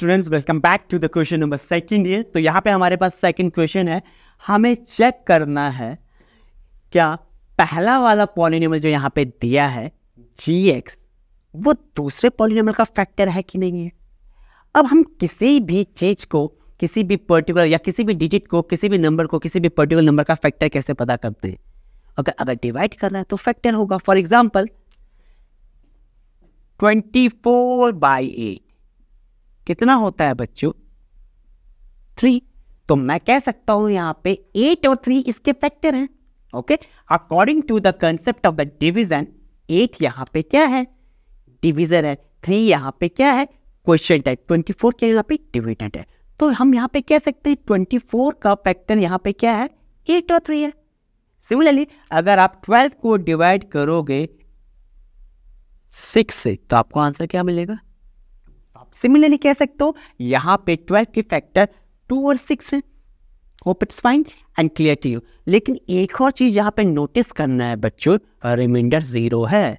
Students, welcome back to the question number second ये। तो यहाँ पे हमारे पास सेकंड क्वेश्चन है, हमें चेक करना है क्या पहला वाला पॉलिनोमियल जो यहाँ पे दिया है gx वो दूसरे पॉलिनोमियल का फैक्टर है कि नहीं है। अब हम किसी भी चीज को, किसी भी पर्टिकुलर या किसी भी डिजिट को, किसी भी नंबर को, किसी भी पर्टिकुलर नंबर का फैक्टर कैसे पता करते हैं। अगर डिवाइड करना है तो फैक्टर होगा। फॉर एग्जाम्पल 24/8 कितना होता है बच्चों? 3। तो मैं कह सकता हूं यहां पे 8 और 3 इसके फैक्टर हैं। Okay, according to the concept of the division, 8 यहां पे क्या है? डिवीजर है। 3 यहां पे क्या है? क्वोशिएंट है। 24 क्या यहां पे? डिविडेंड है। तो हम यहां पे कह सकते हैं 24 का फैक्टर यहां पे क्या है? 8 और 3 है। सिमिलरली अगर आप 12 को डिवाइड करोगे 6 से तो आपको आंसर क्या मिलेगा? आप सिमिलरली कह सकते हो यहां पे 12 के फैक्टर 2 और 6 है। Hope it's fine and clear to you. लेकिन एक और चीज यहां पे नोटिस करना है बच्चों, रिमाइंडर 0 है।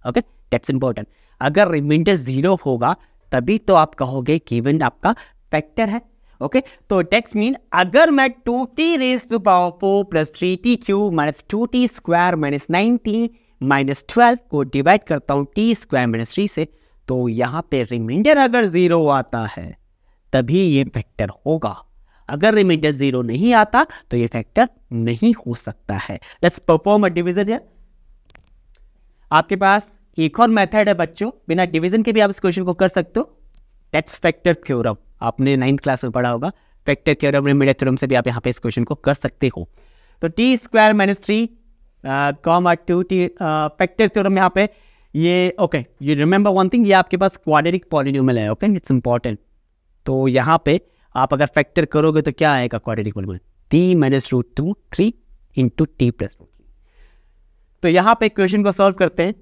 Okay, that's important. अगर रिमाइंडर 0 होगा तभी तो आप कहोगे गिवन आपका फैक्टर है। ओके, तो दैट्स मीन अगर मैं 2t raise to power 4 plus 3t cube minus 2t square minus 9t minus 12 को डिवाइड करता हूं t स्क्वायर माइनस 3 से, तो यहाँ पे रिमाइंडर अगर 0 आता है तभी ये फैक्टर होगा। अगर रिमाइंडर 0 नहीं आता तो ये फैक्टर नहीं हो सकता है। Let's perform a division here. आपके पास एक और मेथड है बच्चों, बिना डिवीजन के भी आप इस क्वेश्चन को कर सकते हो। That's factor theorem. आपने 9th क्लास में पढ़ा होगा। फैक्टर थ्योरम, रिमाइंडर थ्योरम से भी आप यहाँ पे इस क्वेश्चन को कर सकते हो। तो t square minus 3 comma 2t factor theorem यहाँ पे ये okay, you remember one thing, ये आपके पास क्वाड्रेटिक पॉलिनोमियल है। Okay, it's important. तो यहाँ पे आप अगर फैक्टर करोगे तो क्या आएगा quadratic polynomial? t minus root 2 3 into T plus root 3। तो यहाँ पे क्वेश्चन को सॉल्व करते हैं।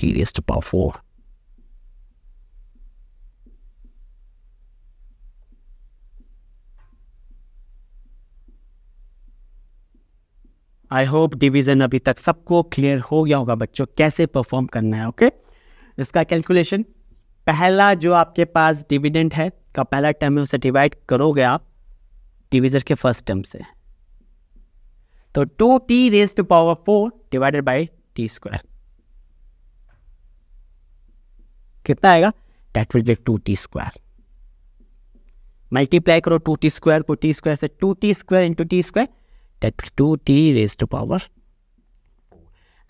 t raised to power 4. I hope division अभी तक सबको क्लियर हो गया होगा बच्चों, कैसे परफॉर्म करना है। ओके, इसका कैलकुलेशन, पहला जो आपके पास डिविडेंड है का पहला टर्म है उसे डिवाइड करोगे आप डिवीजर के फर्स्ट टर्म से। तो 2t raise to power 4 divided by t square कितना आएगा? That will be 2t square. Multiply करो 2t स्क्वायर को t स्क्वायर से, 2t square into t square, that 2t raise to power,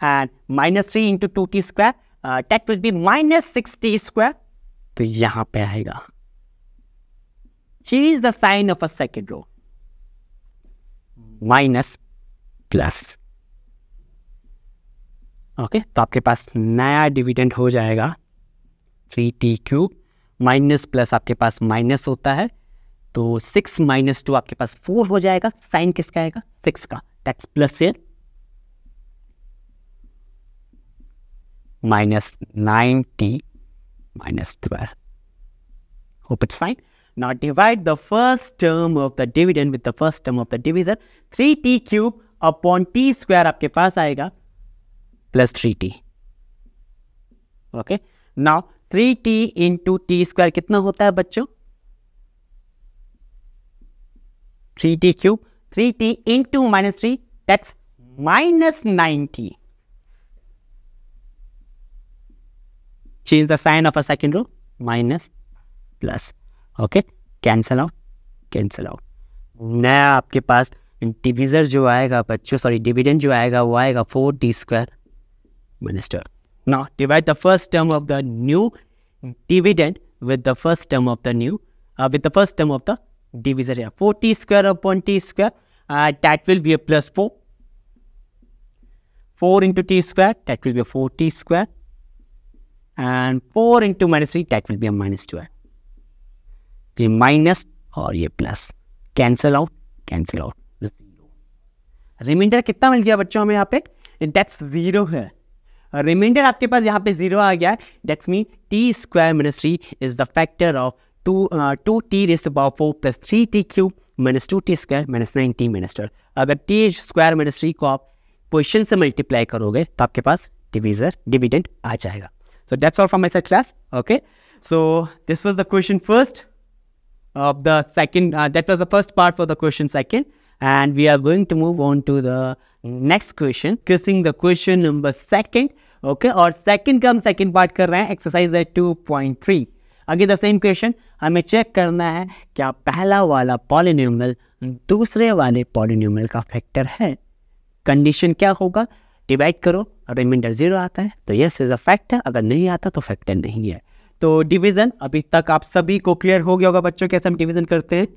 and minus 3 into 2t square, that will be minus 6t square. तो यहां पे आएगा। Change the sign of a second row, minus plus. Okay, तो आपके पास नया dividend हो जाएगा 3t cube, minus plus आपके पास माइनस होता है तो 6 माइनस 2 आपके पास 4 हो जाएगा। साइन किसका आएगा? 6 का, दैट्स प्लस है minus 9t minus 12। Hope it's fine. Now divide the first term of the dividend with the first term of the division. 3t cube upon t square आपके पास आएगा plus 3t। Okay, now 3t into T square कितना होता है बच्चों? 3t cube, 3t into minus 3, that's minus 9t। Change the sign of a second row, minus plus. Okay, cancel out, cancel out. नया आपके पास डिविजर जो आएगा बच्चों, सॉरी डिविडेंड जो आएगा वो आएगा 4t square minus 12। Now divide the first term of the new dividend with the first term of the new with the first term of the divisor here. 4t square upon t square, that will be a plus 4. 4 into t square, that will be a 4t square, and 4 into minus 3, that will be a minus 12. ये minus और ये plus cancel out, cancel out. Reminder कितना मिल गया बच्चों हमें यहाँ पे? दैट्स 0 है। रिमाइंडर आपके पास यहाँ पे 0 आ गया है, that's mean T square minus 3 is the factor of 2t raise to power 4 plus 3t cube minus 2t square minus 9t minus 12। अगर टी स्क्वायर माइनस 3 को आप क्वेश्चन से मल्टीप्लाई करोगे तो आपके पास डिविडेंड आ जाएगा। So that's all from my side, class. Okay, so this was the question first of the second, that was the first part for the question second, and we are going to move on to the next question, guessing the question number second. Okay, और second का हम second part कर रहे हैं, exercise है 2.3. Again the same question, हमें check करना है क्या पहला वाला polynomial दूसरे वाले polynomial का factor है। कंडीशन क्या होगा, डिवाइड करो, रिमाइंडर 0 आता है तो यस इज अ फैक्टर, अगर नहीं आता तो फैक्टर नहीं है। तो डिवीजन अभी तक आप सभी को क्लियर हो गया होगा बच्चों, कैसे हम डिवीजन करते हैं।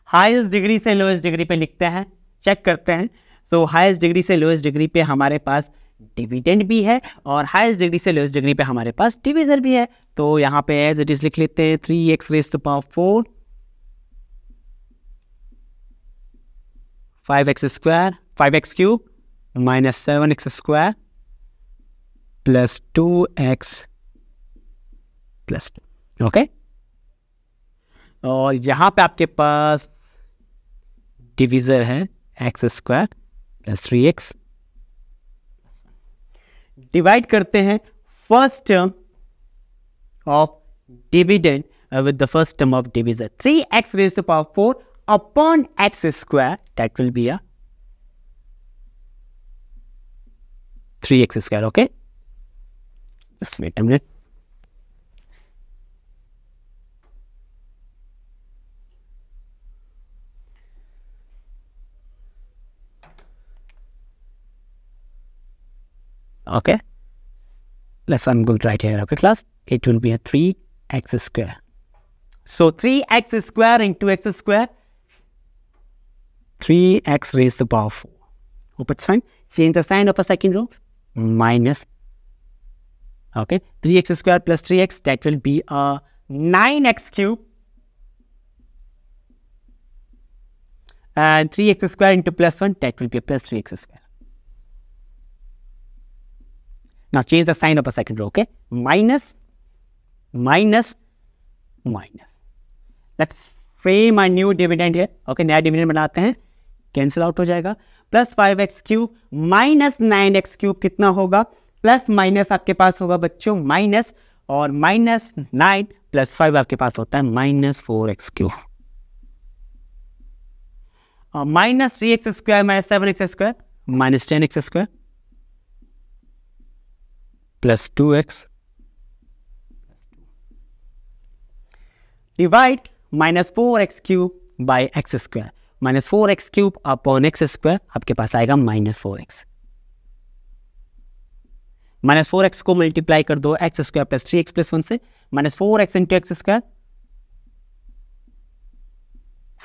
हाईएस्ट डिग्री से लोएस्ट डिग्री पे लिखते हैं, चेक करते हैं। तो हाईएस्ट डिग्री से लोएस्ट डिग्री पे हमारे पास डिविडेंड भी है और हाईएस्ट डिग्री से लोएस्ट डिग्री पे हमारे पास डिवीजन भी है। तो यहाँ पे एज इट इज लिख लेते हैं 3x raise to power 4 5x square 5x cube minus 7x square plus 2x plus 2। Okay, और यहाँ पे आपके पास डिविजर है x square plus 3x। Divide करते हैं first term of dividend with the first term of divisor 3x raise to power 4 upon x square, that will be a 3x square. Okay, just wait a minute. Okay, I'm going to write here. Okay, class, it will be a 3x square. So 3x square into x square, 3x raised to the power 4. Hope it's fine. Change the sign of a second row. Minus. Okay. 3x square plus 3x, that will be a 9x cube. And 3x square into plus 1, that will be a plus 3x square. Now change the sign of a second row. Okay. Minus, minus, minus. Let's frame a new dividend here. Okay, नया dividend बनाते हैं, cancel out हो जाएगा। Plus 5x cube minus 9x cube कितना होगा, plus minus आपके पास होगा बच्चों माइनस, और माइनस 9 प्लस 5 आपके पास होता है माइनस 4x क्यूब, और minus 3x square minus 7x square minus 10x square plus 2x divide minus 4x cube by x square, minus 4x cube upon x square आपके पास आएगा माइनस 4x। माइनस 4x को multiply कर दो x square plus 3x plus 1 से, minus 4x into X square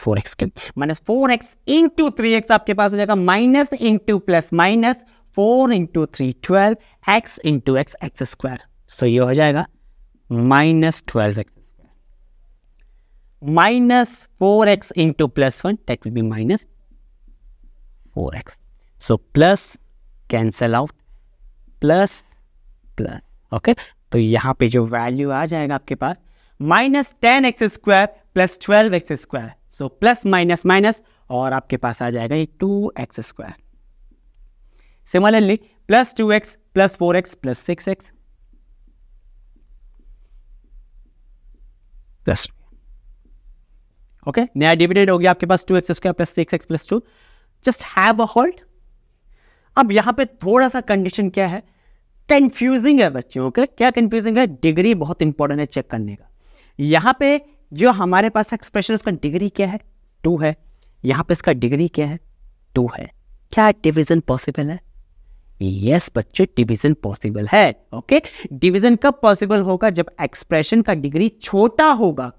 4x के minus 4x into 3x आपके पास हो जाएगा minus into plus minus 4 into 3 12 x into x x square. So ये हो जाएगा minus 12x minus 4x into plus 1, that will be minus 4x. So plus cancel out, plus plus. Okay, तो यहाँ पे जो वैल्यू आ जाएगा आपके पास minus 10x square plus 12x square, so plus minus minus और आपके पास आ जाएगा ये 2x square. Similarly plus 2x plus 4x plus 6x plus, okay, नया डिविडेंड हो गया आपके पास 2x square plus 6x plus 2। Just have a hold. अब यहाँ पे थोड़ा सा कंडीशन क्या है, कंफ्यूजिंग है बच्चों। ओके, क्या कंफ्यूजिंग है, डिग्री बहुत इंपॉर्टेंट है चेक करने का। यहाँ पे जो हमारे पास एक्सप्रेशन उसका डिग्री क्या है 2 है, यहाँ पे इसका डिग्री क्या है 2 है। क्या डिवीजन पॉसिबल है? यस बच्चों, डिवीजन पॉसिबल है। ओके, डिवीजन कब पॉसिबल होगा, जब एक्सप्रेशन का डिग्री छोटा होगा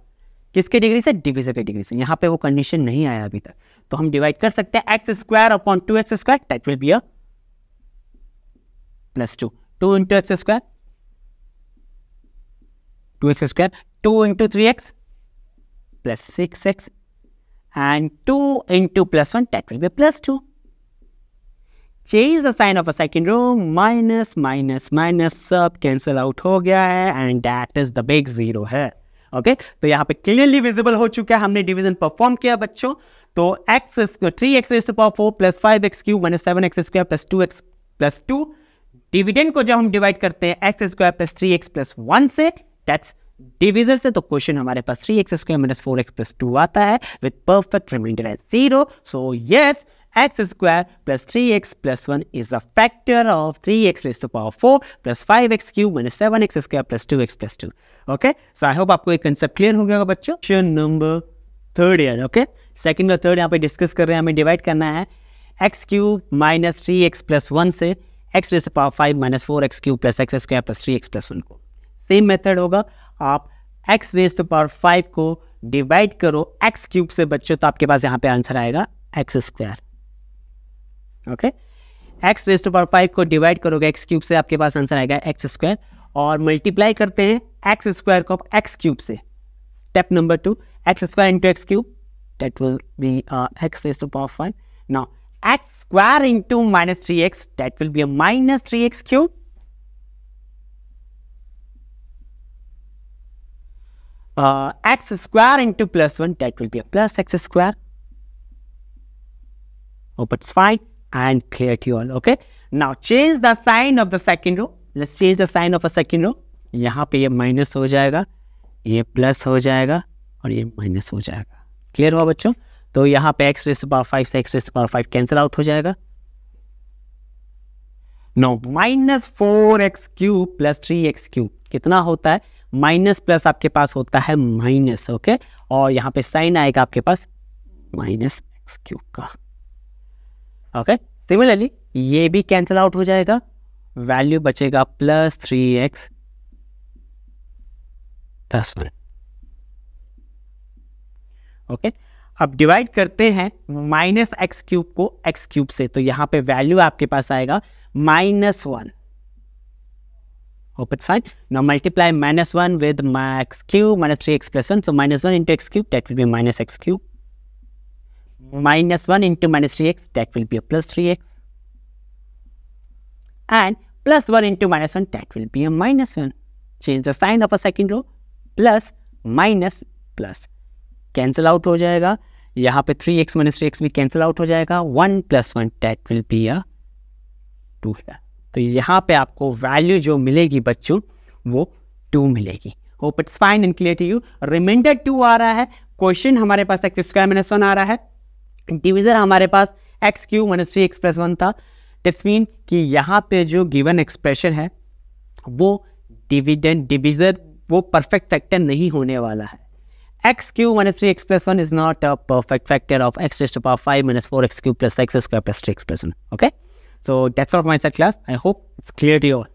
किसके डिग्री से, डिवीजर के डिग्री से। यहाँ पे वो कंडीशन नहीं आया अभी तक, तो हम डिवाइड कर सकते हैं X square upon 2x square, that will be a plus 2 2 into X square 2x square 2 into 3x plus 6x and 2 into plus 1, that will be plus 2। Change the sign of a second row, minus minus minus सब cancel out हो गया है and that is the big zero है। Okay तो यहाँ पे clearly visible हो चुका है, हमने डिवीजन परफॉर्म किया बच्चों। तो x 3x raise to power 4 plus 5x cube minus 7x square plus 2x plus 2, dividend को जब हम डिवाइड करते हैं x square plus 3x plus 1 से, दैट्स डिविजन से, तो क्वेश्चन हमारे पास 3x square minus 4x plus 2 आता है with perfect remainder as 0। So yes, x square plus 3x plus 1 is a factor of 3x raised to power 4 plus 5x cube minus 7x square plus 2x plus 2. Okay, so I hope आपको एक concept clear हो गया होगा बच्चों। Question number 3 यार, okay second और third यहाँ पे डिस्कस कर रहे हैं, हमें डिवाइड करना है x cube minus 3x plus 1 से x raise to power 5 minus 4x cube plus x square plus 3x plus 1 को। सेम मेथड होगा, आप x रेज़ टू पावर 5 को डिवाइड करो x क्यूब से बच्चों, तो आपके पास यहाँ पे आंसर आएगा x square. Okay x raise to power 5 को डिवाइड करोगे x क्यूब से, आपके पास आंसर आएगा x स्क्वायर, और मल्टीप्लाई करते हैं x स्क्वायर को x क्यूब से। Step number 2, x square into x cube, that will be x raise to power 5। Now x square into minus 3x, that will be minus 3x cube. X square into plus 1, that will be a plus x square. Hope it's fine and clear to you all. Okay, now change the sign of the second row. Let's change the sign of a second row. यहाँ पे ये minus हो जाएगा, ये plus हो जाएगा और ये माइनस हो जाएगा। क्लियर हुआ बच्चों? तो यहाँ पे x रेज़ टू पावर 5 से x raise to power 5 cancel out हो जाएगा। No minus 4x cube plus 3x cube कितना होता है? माइनस प्लस आपके पास होता है माइनस, ओके, और यहाँ पे साइन आएगा आपके पास माइनस एक्स क्यूब का। ओके सिमिलरली ये भी कैंसिल आउट हो जाएगा, वैल्यू बचेगा प्लस 3x प्लस 1। ओके अब डिवाइड करते हैं माइनस एक्स क्यूब को एक्स क्यूब से, तो यहाँ पे वैल्यू आपके पास आएगा minus 1। Hope it's fine. Now multiply minus 1 with x cube minus 3x plus 1. So minus 1 into x cube, that will be minus x cube. Minus 1 into minus 3x, that will be a plus 3x. And plus 1 into minus 1, that will be a minus 1. Change the sign of a second row. Plus, minus, plus. Cancel out हो जाएगा. यहाँ पे 3x minus 3x भी cancel out हो जाएगा. 1 plus 1, that will be a 2 here. तो यहाँ पे आपको वैल्यू जो मिलेगी बच्चों वो 2 मिलेगी। Hope it's fine and clear to you. Remainder 2 आ रहा है, क्वेश्चन हमारे पास x स्क्वायर माइनस 1 आ रहा है, डिवीजन हमारे पास x cube minus 3x plus 1 था। दैट्स मीन कि यहाँ पे जो गिवन एक्सप्रेशन है वो डिवीजन वो परफेक्ट फैक्टर नहीं होने वाला है। x cube minus 3x plus 1 is not a perfect factor of x raise to power 5 minus 4x cube plus x square plus 3x plus 1। Okay, so that's all of my side class. I hope it's clear to you all.